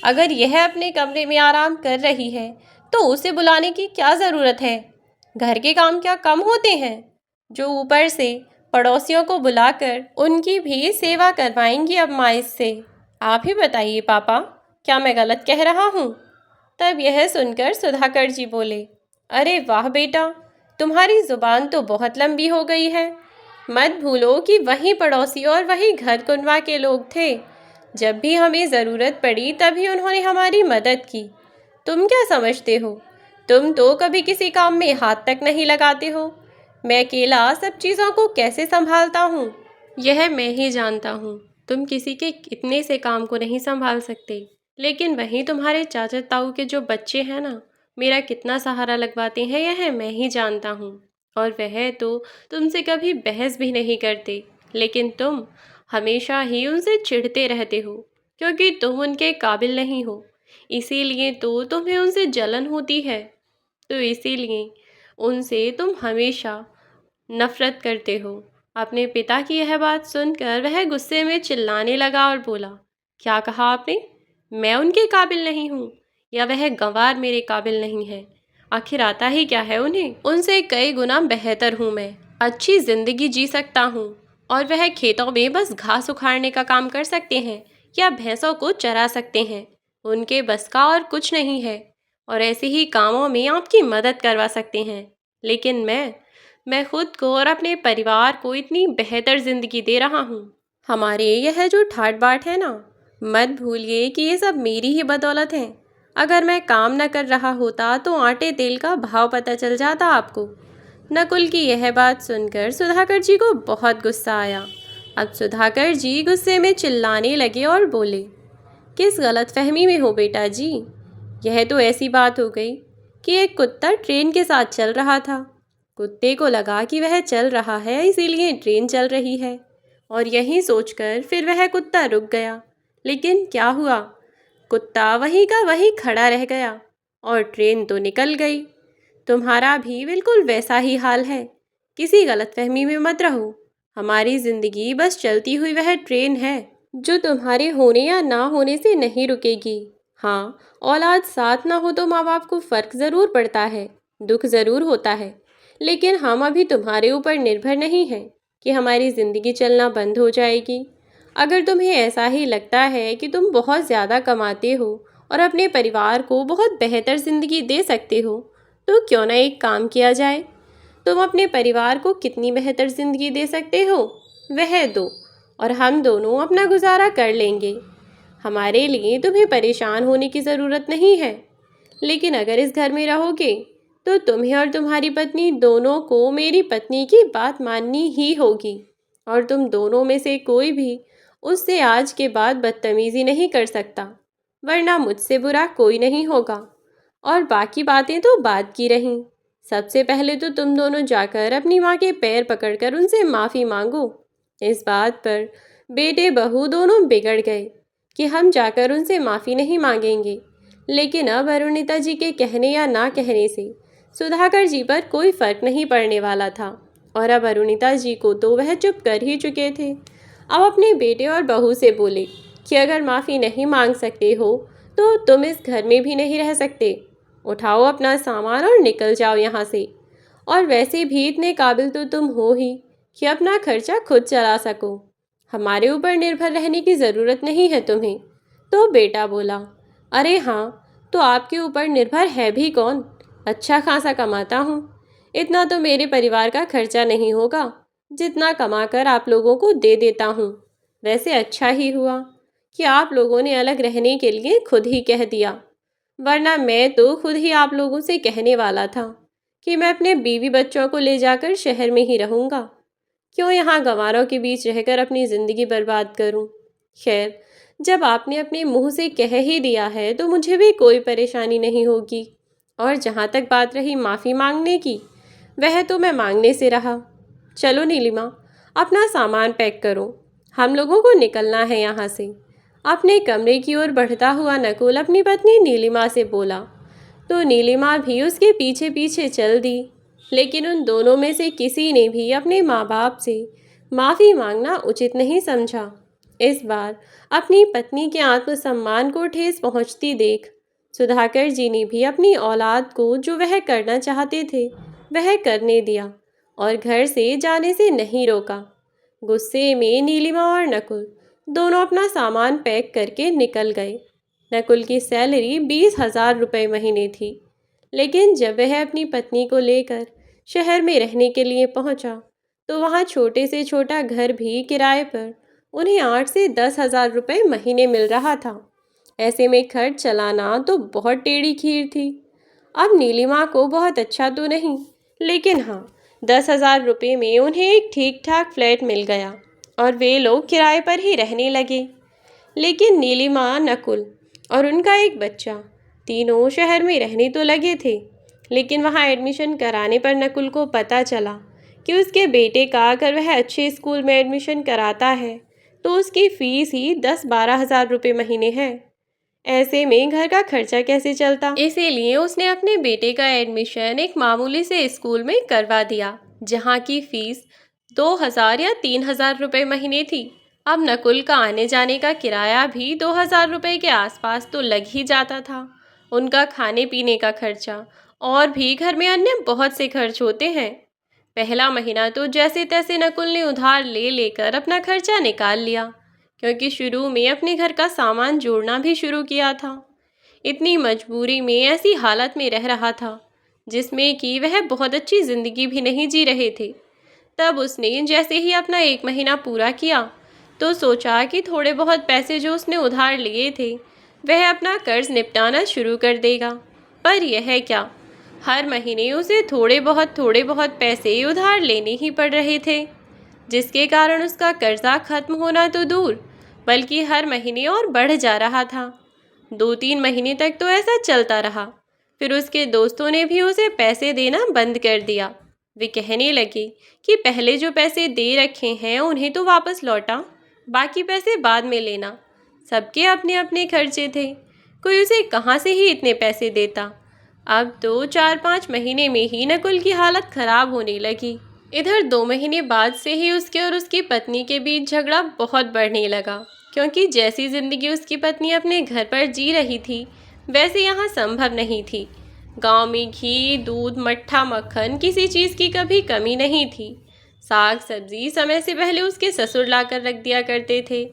अगर यह अपने कमरे में आराम कर रही है तो उसे बुलाने की क्या ज़रूरत है? घर के काम क्या कम होते हैं जो ऊपर से पड़ोसियों को बुलाकर उनकी भी सेवा करवाएंगी अब माँ इससे? आप ही बताइए पापा, क्या मैं गलत कह रहा हूँ? तब यह सुनकर सुधाकर जी बोले, अरे वाह बेटा, तुम्हारी ज़ुबान तो बहुत लंबी हो गई है। मत भूलो कि वही पड़ोसी और वही घर कुनवा के लोग थे। जब भी हमें ज़रूरत पड़ी तभी उन्होंने हमारी मदद की। तुम क्या समझते हो? तुम तो कभी किसी काम में हाथ तक नहीं लगाते हो। मैं अकेला सब चीज़ों को कैसे संभालता हूँ, यह मैं ही जानता हूँ। तुम किसी के इतने से काम को नहीं संभाल सकते, लेकिन वहीं तुम्हारे चाचा ताऊ के जो बच्चे हैं ना, मेरा कितना सहारा लगवाते हैं यह मैं ही जानता हूँ। और वह तो तुमसे कभी बहस भी नहीं करते, लेकिन तुम हमेशा ही उनसे चिढ़ते रहते हो, क्योंकि तुम उनके काबिल नहीं हो। इसीलिए तो तुम्हें उनसे जलन होती है। तो इसीलिए उनसे तुम हमेशा नफरत करते हो। अपने पिता की यह बात सुनकर वह गुस्से में चिल्लाने लगा और बोला, क्या कहा आपने? मैं उनके काबिल नहीं हूँ या वह गंवार मेरे काबिल नहीं है? आखिर आता ही क्या है उन्हें? उनसे कई गुना बेहतर हूँ मैं, अच्छी जिंदगी जी सकता हूँ। और वह खेतों में बस घास उखाड़ने का काम कर सकते हैं या भैंसों को चरा सकते हैं। उनके बस का और कुछ नहीं है, और ऐसे ही कामों में आपकी मदद करवा सकते हैं। लेकिन मैं खुद को और अपने परिवार को इतनी बेहतर जिंदगी दे रहा हूँ। हमारे यह जो ठाट बाट है ना, मत भूलिए कि ये सब मेरी ही बदौलत है। अगर मैं काम न कर रहा होता तो आटे तेल का भाव पता चल जाता आपको। नकुल की यह बात सुनकर सुधाकर जी को बहुत गुस्सा आया। अब सुधाकर जी गुस्से में चिल्लाने लगे और बोले, किस गलतफहमी में हो बेटा जी? यह तो ऐसी बात हो गई कि एक कुत्ता ट्रेन के साथ चल रहा था। कुत्ते को लगा कि वह चल रहा है इसीलिए ट्रेन चल रही है, और यही सोचकर फिर वह कुत्ता रुक गया। लेकिन क्या हुआ? कुत्ता वहीं का वहीं खड़ा रह गया और ट्रेन तो निकल गई। तुम्हारा भी बिल्कुल वैसा ही हाल है। किसी गलतफहमी में मत रहो। हमारी जिंदगी बस चलती हुई वह ट्रेन है जो तुम्हारे होने या ना होने से नहीं रुकेगी। हाँ, औलाद साथ ना हो तो माँ बाप को फ़र्क ज़रूर पड़ता है, दुख ज़रूर होता है। लेकिन हम अभी तुम्हारे ऊपर निर्भर नहीं हैं कि हमारी ज़िंदगी चलना बंद हो जाएगी। अगर तुम्हें ऐसा ही लगता है कि तुम बहुत ज़्यादा कमाते हो और अपने परिवार को बहुत बेहतर ज़िंदगी दे सकते हो, तो क्यों ना एक काम किया जाए। तुम अपने परिवार को कितनी बेहतर ज़िंदगी दे सकते हो वह दो, और हम दोनों अपना गुजारा कर लेंगे। हमारे लिए तुम्हें परेशान होने की ज़रूरत नहीं है। लेकिन अगर इस घर में रहोगे तो तुम्हें और तुम्हारी पत्नी दोनों को मेरी पत्नी की बात माननी ही होगी, और तुम दोनों में से कोई भी उससे आज के बाद बदतमीज़ी नहीं कर सकता, वरना मुझसे बुरा कोई नहीं होगा। और बाकी बातें तो बात की रहीं। सबसे पहले तो तुम दोनों जाकर अपनी माँ के पैर पकड़कर उनसे माफ़ी मांगो। इस बात पर बेटे बहू दोनों बिगड़ गए कि हम जाकर उनसे माफ़ी नहीं मांगेंगे। लेकिन अब अरुणिता जी के कहने या ना कहने से सुधाकर जी पर कोई फ़र्क नहीं पड़ने वाला था, और अब अरुणिता जी को तो वह चुप कर ही चुके थे। अब अपने बेटे और बहू से बोले कि अगर माफ़ी नहीं मांग सकते हो तो तुम इस घर में भी नहीं रह सकते। उठाओ अपना सामान और निकल जाओ यहाँ से। और वैसे भी इतने काबिल तो तुम हो ही कि अपना खर्चा खुद चला सको। हमारे ऊपर निर्भर रहने की ज़रूरत नहीं है तुम्हें। तो बेटा बोला, अरे हाँ, तो आपके ऊपर निर्भर है भी कौन? अच्छा खासा कमाता हूँ। इतना तो मेरे परिवार का खर्चा नहीं होगा जितना कमाकर आप लोगों को दे देता हूँ। वैसे अच्छा ही हुआ कि आप लोगों ने अलग रहने के लिए खुद ही कह दिया, वरना मैं तो खुद ही आप लोगों से कहने वाला था कि मैं अपने बीवी बच्चों को ले जाकर शहर में ही रहूँगा। क्यों यहाँ गंवारों के बीच रहकर अपनी ज़िंदगी बर्बाद करूँ? खैर, जब आपने अपने मुंह से कह ही दिया है तो मुझे भी कोई परेशानी नहीं होगी। और जहाँ तक बात रही माफ़ी मांगने की, वह तो मैं मांगने से रहा। चलो नीलिमा, अपना सामान पैक करो, हम लोगों को निकलना है यहाँ से। अपने कमरे की ओर बढ़ता हुआ नकुल अपनी पत्नी नीलिमा से बोला, तो नीलिमा भी उसके पीछे पीछे चल दी। लेकिन उन दोनों में से किसी ने भी अपने माँ बाप से माफ़ी मांगना उचित नहीं समझा। इस बार अपनी पत्नी के आत्मसम्मान को ठेस पहुँचती देख सुधाकर जी ने भी अपनी औलाद को जो वह करना चाहते थे वह करने दिया, और घर से जाने से नहीं रोका। गुस्से में नीलिमा और नकुल दोनों अपना सामान पैक करके निकल गए। नकुल की सैलरी 20,000 रुपये महीने थी, लेकिन जब वह अपनी पत्नी को लेकर शहर में रहने के लिए पहुंचा, तो वहां छोटे से छोटा घर भी किराए पर उन्हें 8 से 10,000 रुपये महीने मिल रहा था। ऐसे में खर्च चलाना तो बहुत टेढ़ी खीर थी। अब नीलिमा को बहुत अच्छा तो नहीं, लेकिन हाँ, 10,000 रुपये में उन्हें एक ठीक ठाक फ्लैट मिल गया और वे लोग किराए पर ही रहने लगे। लेकिन नीलिमा, नकुल और उनका एक बच्चा तीनों शहर में रहने तो लगे थे, लेकिन वहाँ एडमिशन कराने पर नकुल को पता चला कि उसके बेटे का अगर वह अच्छे स्कूल में एडमिशन कराता है तो उसकी फ़ीस ही 10-12 हज़ार रुपये महीने है। ऐसे में घर का खर्चा कैसे चलता? इसीलिए उसने अपने बेटे का एडमिशन एक मामूली से स्कूल में करवा दिया, जहाँ की फ़ीस 2,000 या 3,000 रुपये महीने थी। अब नकुल का आने जाने का किराया भी 2,000 रुपये के आसपास तो लग ही जाता था। उनका खाने पीने का खर्चा और भी घर में अन्य बहुत से खर्च होते हैं। पहला महीना तो जैसे तैसे नकुल ने उधार ले लेकर अपना खर्चा निकाल लिया, क्योंकि शुरू में अपने घर का सामान जोड़ना भी शुरू किया था। इतनी मजबूरी में ऐसी हालत में रह रहा था जिसमें कि वह बहुत अच्छी ज़िंदगी भी नहीं जी रहे थे। तब उसने जैसे ही अपना 1 महीना पूरा किया तो सोचा कि थोड़े बहुत पैसे जो उसने उधार लिए थे वह अपना कर्ज निपटाना शुरू कर देगा। पर यह क्या, हर महीने उसे थोड़े बहुत पैसे उधार लेने ही पड़ रहे थे, जिसके कारण उसका कर्जा खत्म होना तो दूर बल्कि हर महीने और बढ़ जा रहा था। 2-3 महीने तक तो ऐसा चलता रहा। फिर उसके दोस्तों ने भी उसे पैसे देना बंद कर दिया। वे कहने लगे कि पहले जो पैसे दे रखे हैं उन्हें तो वापस लौटा, बाकी पैसे बाद में लेना। सबके अपने अपने खर्चे थे, कोई उसे कहाँ से ही इतने पैसे देता। अब तो 4-5 महीने में ही नकुल की हालत खराब होने लगी। इधर 2 महीने बाद से ही उसके और उसकी पत्नी के बीच झगड़ा बहुत बढ़ने लगा, क्योंकि जैसी ज़िंदगी उसकी पत्नी अपने घर पर जी रही थी वैसे यहाँ संभव नहीं थी। गांव में घी, दूध, मट्ठा, मक्खन किसी चीज़ की कभी कमी नहीं थी। साग सब्जी समय से पहले उसके ससुर लाकर रख दिया करते थे।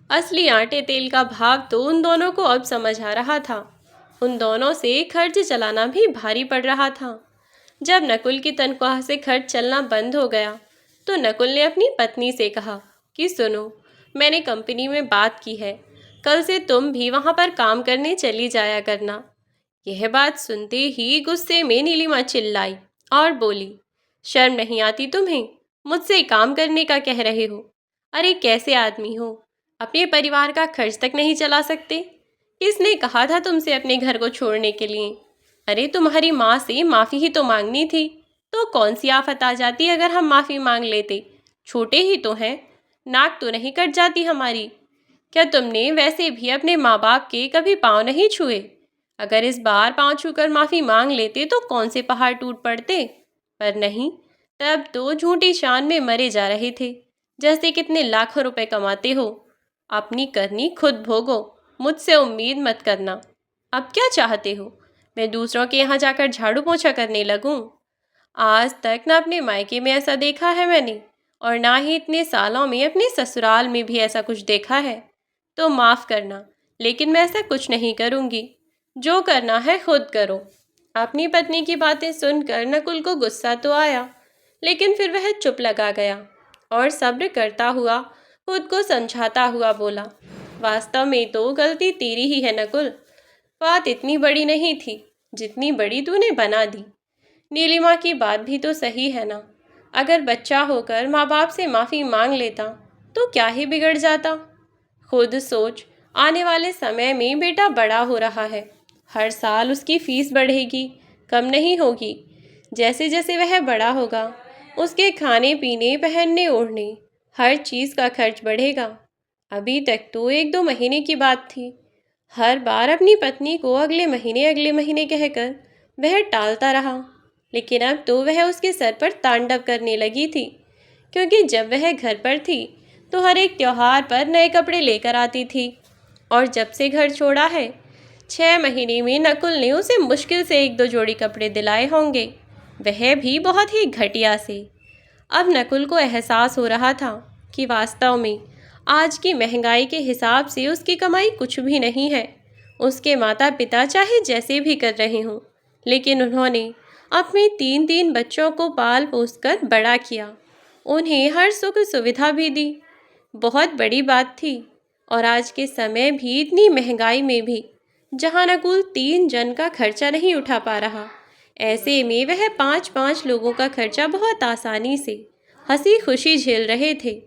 असली आटे तेल का भाव तो उन दोनों को अब समझ आ रहा था। उन दोनों से खर्च चलाना भी भारी पड़ रहा था। जब नकुल की तनख्वाह से खर्च चलना बंद हो गया तो नकुल ने अपनी पत्नी से कहा कि सुनो, मैंने कंपनी में बात की है, कल से तुम भी वहाँ पर काम करने चली जाया करना। यह बात सुनते ही गुस्से में नीलिमा चिल्लाई और बोली, शर्म नहीं आती तुम्हें? मुझसे काम करने का कह रहे हो? अरे कैसे आदमी हो, अपने परिवार का खर्च तक नहीं चला सकते? किसने कहा था तुमसे अपने घर को छोड़ने के लिए? अरे तुम्हारी माँ से माफ़ी ही तो मांगनी थी, तो कौन सी आफत आ जाती अगर हम माफ़ी मांग लेते? छोटे ही तो हैं, नाक तो नहीं कट जाती हमारी। क्या तुमने वैसे भी अपने माँ बाप के कभी पाँव नहीं छुए? अगर इस बार पाँव छूकर माफ़ी मांग लेते तो कौन से पहाड़ टूट पड़ते? पर नहीं, तब तो झूठी शान में मरे जा रहे थे, जैसे कितने लाखों रुपए कमाते हो। अपनी करनी खुद भोगो, मुझसे उम्मीद मत करना। अब क्या चाहते हो, मैं दूसरों के यहाँ जाकर झाड़ू पोछा करने लगूं? आज तक ना अपने मायके में ऐसा देखा है मैंने, और ना ही इतने सालों में अपने ससुराल में भी ऐसा कुछ देखा है। तो माफ़ करना, लेकिन मैं ऐसा कुछ नहीं करूँगी। जो करना है खुद करो। अपनी पत्नी की बातें सुनकर नकुल को गुस्सा तो आया, लेकिन फिर वह चुप लगा गया और सब्र करता हुआ खुद को समझाता हुआ बोला, वास्तव में तो गलती तेरी ही है नकुल। बात इतनी बड़ी नहीं थी जितनी बड़ी तूने बना दी। नीलिमा की बात भी तो सही है ना, अगर बच्चा होकर माँ बाप से माफ़ी मांग लेता तो क्या ही बिगड़ जाता। खुद सोच, आने वाले समय में बेटा बड़ा हो रहा है, हर साल उसकी फीस बढ़ेगी, कम नहीं होगी। जैसे जैसे वह बड़ा होगा उसके खाने पीने, पहनने ओढ़ने, हर चीज़ का खर्च बढ़ेगा। अभी तक तो 1-2 महीने की बात थी। हर बार अपनी पत्नी को अगले महीने कहकर वह टालता रहा, लेकिन अब तो वह उसके सर पर तांडव करने लगी थी, क्योंकि जब वह घर पर थी तो हर एक त्योहार पर नए कपड़े लेकर आती थी, और जब से घर छोड़ा है 6 महीने में नकुल ने उसे मुश्किल से 1-2 जोड़ी कपड़े दिलाए होंगे, वह भी बहुत ही घटिया से। अब नकुल को एहसास हो रहा था कि वास्तव में आज की महंगाई के हिसाब से उसकी कमाई कुछ भी नहीं है। उसके माता पिता चाहे जैसे भी कर रहे हों, लेकिन उन्होंने अपने 3-3 बच्चों को पाल पोस कर बड़ा किया, उन्हें हर सुख सुविधा भी दी। बहुत बड़ी बात थी। और आज के समय भी इतनी महंगाई में भी जहाँ नकुल 3 जन का खर्चा नहीं उठा पा रहा, ऐसे में वह 5-5 लोगों का खर्चा बहुत आसानी से हंसी खुशी झेल रहे थे,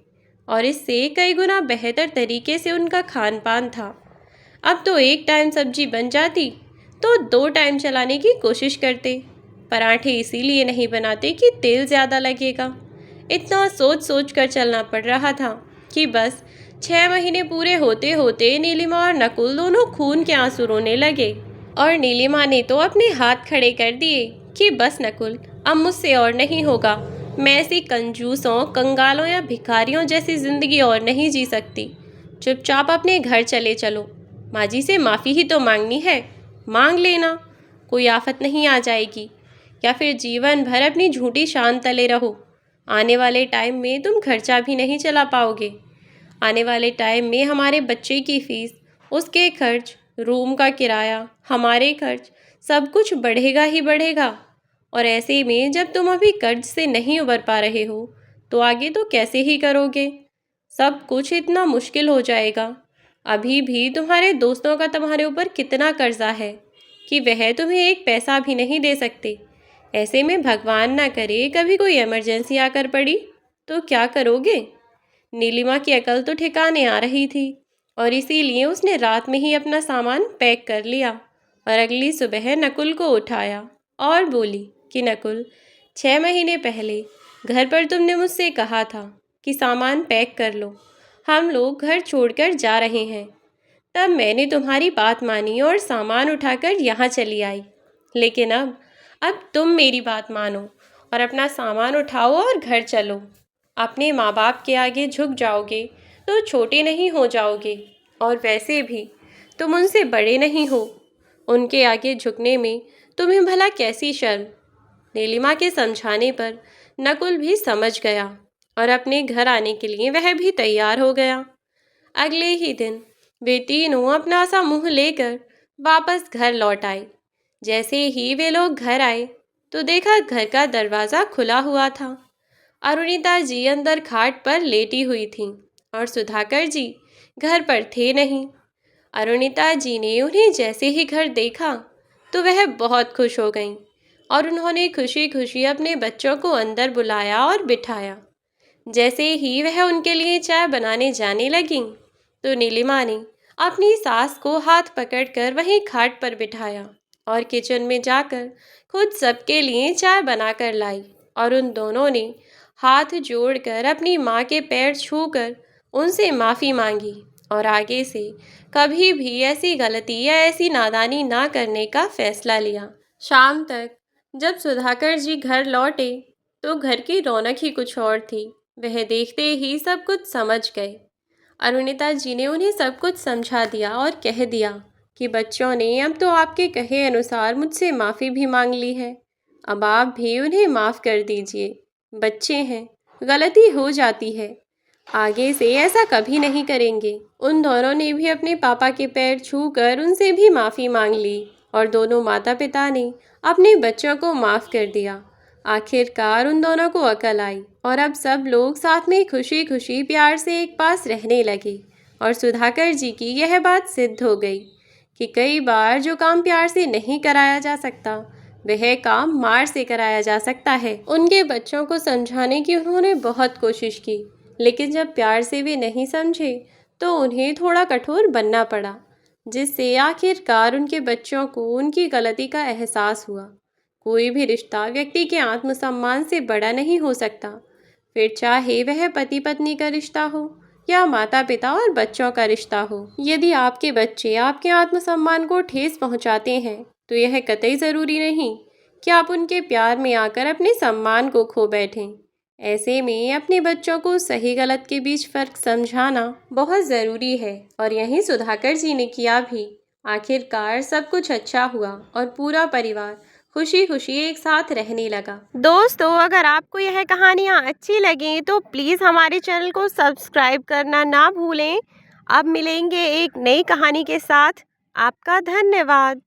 और इससे कई गुना बेहतर तरीके से उनका खान पान था। अब तो 1 टाइम सब्जी बन जाती तो 2 टाइम चलाने की कोशिश करते। पराठे इसीलिए नहीं बनाते कि तेल ज़्यादा लगेगा। इतना सोच सोच कर चलना पड़ रहा था कि बस 6 महीने पूरे होते होते नीलिमा और नकुल दोनों खून के आंसू रोने लगे। और नीलिमा ने तो अपने हाथ खड़े कर दिए कि बस नकुल, अब मुझसे और नहीं होगा, मैं ऐसे कंजूसों, कंगालों या भिखारियों जैसी ज़िंदगी और नहीं जी सकती। चुपचाप अपने घर चले चलो। माँ जी से माफ़ी ही तो मांगनी है, मांग लेना, कोई आफत नहीं आ जाएगी। या फिर जीवन भर अपनी झूठी शान तले रहो। आने वाले टाइम में तुम खर्चा भी नहीं चला पाओगे। आने वाले टाइम में हमारे बच्चे की फ़ीस, उसके खर्च, रूम का किराया, हमारे खर्च, सब कुछ बढ़ेगा ही बढ़ेगा। और ऐसे में जब तुम अभी कर्ज से नहीं उबर पा रहे हो तो आगे तो कैसे ही करोगे। सब कुछ इतना मुश्किल हो जाएगा। अभी भी तुम्हारे दोस्तों का तुम्हारे ऊपर कितना कर्जा है कि वह तुम्हें एक पैसा भी नहीं दे सकते। ऐसे में भगवान ना करे कभी कोई इमरजेंसी आकर पड़ी तो क्या करोगे। नीलिमा की अकल तो ठिकाने आ रही थी और इसीलिए उसने रात में ही अपना सामान पैक कर लिया और अगली सुबह नकुल को उठाया और बोली कि नकुल, 6 महीने पहले घर पर तुमने मुझसे कहा था कि सामान पैक कर लो, हम लोग घर छोड़कर जा रहे हैं। तब मैंने तुम्हारी बात मानी और सामान उठाकर यहाँ चली आई। लेकिन अब तुम मेरी बात मानो और अपना सामान उठाओ और घर चलो। अपने माँ बाप के आगे झुक जाओगे तो छोटे नहीं हो जाओगे, और वैसे भी तुम उनसे बड़े नहीं हो। उनके आगे झुकने में तुम्हें भला कैसी शर्म। नीलिमा के समझाने पर नकुल भी समझ गया और अपने घर आने के लिए वह भी तैयार हो गया। अगले ही दिन वे तीनों अपना सा मुंह लेकर वापस घर लौट आए। जैसे ही वे लोग घर आए तो देखा घर का दरवाज़ा खुला हुआ था। अरुणिता जी अंदर खाट पर लेटी हुई थीं और सुधाकर जी घर पर थे नहीं। अरुणिता जी ने उन्हें जैसे ही घर देखा तो वह बहुत खुश हो गईं और उन्होंने खुशी खुशी अपने बच्चों को अंदर बुलाया और बिठाया। जैसे ही वह उनके लिए चाय बनाने जाने लगीं तो नीलिमा ने अपनी सास को हाथ पकड़कर वहीं खाट पर बिठाया और किचन में जाकर खुद सबके लिए चाय बनाकर लाई और उन दोनों ने हाथ जोड़कर अपनी माँ के पैर छूकर उनसे माफ़ी मांगी और आगे से कभी भी ऐसी गलती या ऐसी नादानी ना करने का फैसला लिया। शाम तक जब सुधाकर जी घर लौटे तो घर की रौनक ही कुछ और थी। वह देखते ही सब कुछ समझ गए। अरुणिता जी ने उन्हें सब कुछ समझा दिया और कह दिया कि बच्चों ने अब तो आपके कहे अनुसार मुझसे माफ़ी भी मांग ली है, अब आप भी उन्हें माफ़ कर दीजिए। बच्चे हैं, गलती हो जाती है, आगे से ऐसा कभी नहीं करेंगे। उन दोनों ने भी अपने पापा के पैर छूकर उनसे भी माफ़ी मांग ली और दोनों माता पिता ने अपने बच्चों को माफ़ कर दिया। आखिरकार उन दोनों को अकल आई और अब सब लोग साथ में खुशी खुशी प्यार से एक पास रहने लगे। और सुधाकर जी की यह बात सिद्ध हो गई कि कई बार जो काम प्यार से नहीं कराया जा सकता वह काम मार से कराया जा सकता है। उनके बच्चों को समझाने की उन्होंने बहुत कोशिश की, लेकिन जब प्यार से वे नहीं समझे तो उन्हें थोड़ा कठोर बनना पड़ा, जिससे आखिरकार उनके बच्चों को उनकी गलती का एहसास हुआ। कोई भी रिश्ता व्यक्ति के आत्मसम्मान से बड़ा नहीं हो सकता, फिर चाहे वह पति पत्नी का रिश्ता हो या माता पिता और बच्चों का रिश्ता हो। यदि आपके बच्चे आपके आत्मसम्मान को ठेस पहुंचाते हैं तो यह कतई ज़रूरी नहीं कि आप उनके प्यार में आकर अपने सम्मान को खो बैठें। ऐसे में अपने बच्चों को सही गलत के बीच फ़र्क समझाना बहुत ज़रूरी है और यही सुधाकर जी ने किया भी। आखिरकार सब कुछ अच्छा हुआ और पूरा परिवार खुशी खुशी एक साथ रहने लगा। दोस्तों, अगर आपको यह कहानियाँ अच्छी लगें तो प्लीज़ हमारे चैनल को सब्सक्राइब करना ना भूलें। अब मिलेंगे एक नई कहानी के साथ। आपका धन्यवाद।